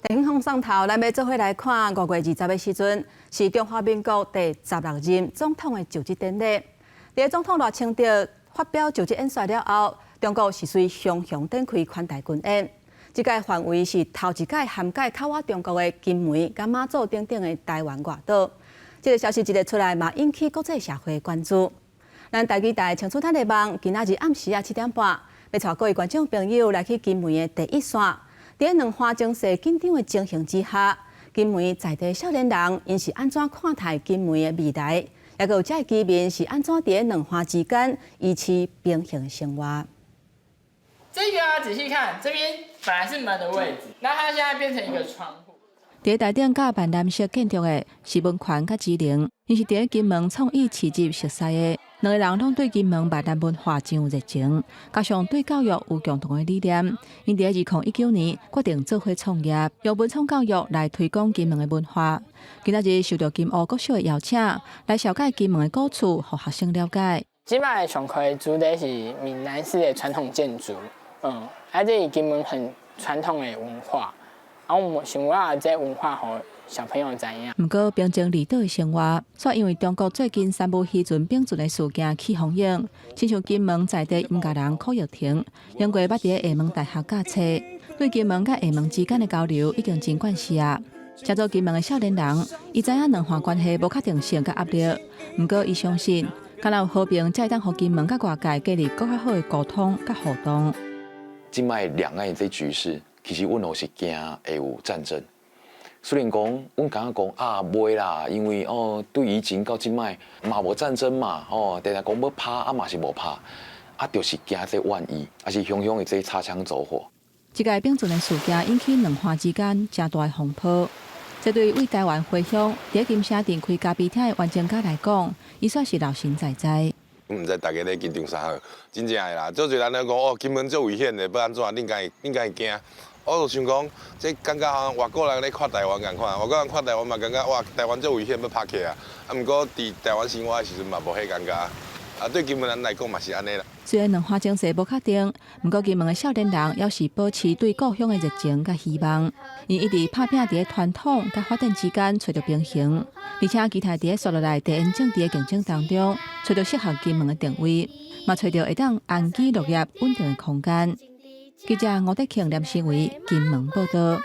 电影上头，咱要做伙来看5月20的时阵，是中华民国第16任总统的就职典礼。在总统赖清德发表就职演说了后，中国是随雄雄展开宽大军演。这届范围是头一届涵盖靠我中国的金门、甲马祖等等的台湾外岛。这个消息一日出来，嘛引起国际社会关注。咱台记台青出咱的梦，今仔日暗时7点半，要带各位观众朋友来去金门的第一线。在两花精势紧张的情形之下，金门在地少年人因是安怎看待金门的未来，也有这居民是安怎在两花之间维持平衡生活。这个仔细看，这边本来是门的位置，那它现在变成一个窗户。在台顶甲闽蓝色建筑的是文权甲智玲，因是在金门创意市集熟悉的。两个人拢对金门闽南文化真有热情，加上对教育有共同的理念，因在2019年决定做伙创业，用文创教育来推广金门的文化。今仔日受到金湖国小的邀请，来了解金门的古厝，互学生了解。即摆上课主题是闽南式的传统建筑，这是金门很传统的文化，然后我们想要这文化互小朋友知影。不过，平静离岛的生活，却因为中国最近3部渔船并船的事件起风影，亲像金门在地音乐人柯玉婷，因过捌伫厦门大学教册，对金门甲厦门之间的交流已经真惯习啊。加做金门的少年人，伊知影两岸关系无确定性甲压力，不过伊相信，敢若有和平，才会当互金门甲外界建立更较好的沟通甲互动。即摆两岸这局势，其实阮都是惊会有战争。虽然讲，阮感觉讲啊，袂啦，因为对以前到即摆嘛无战争嘛，定定讲要拍啊嘛是无拍，啊就是惊这万一，啊是雄雄的这擦枪走火。这个并船的事件引起两岸之间真大的风波。这对为台湾回乡在金城镇开咖啡厅的袁正家来讲，伊算是老神在在。毋知大家咧紧张啥好，真正的啦。做侪人咧讲金门最危险的，要安怎？恁敢会惊？我就想讲，这感觉好像外国人咧看台湾共款，外国人看台湾嘛感觉哇，台湾最危险要拍起啊。毋过伫台湾生活的时阵嘛无迄感觉，对金门人来讲嘛是安尼啦。虽然两岸情势无确定，不过金门的少年人要是保持对故乡的热情甲希望，因一直打拼伫传统甲发展之间找到平衡，而且期待伫所落来地缘政治的竞争当中，找到适合金门的定位，嘛找到会当安居乐业稳定的空间。记者吴德庆、连胜伟金门报道。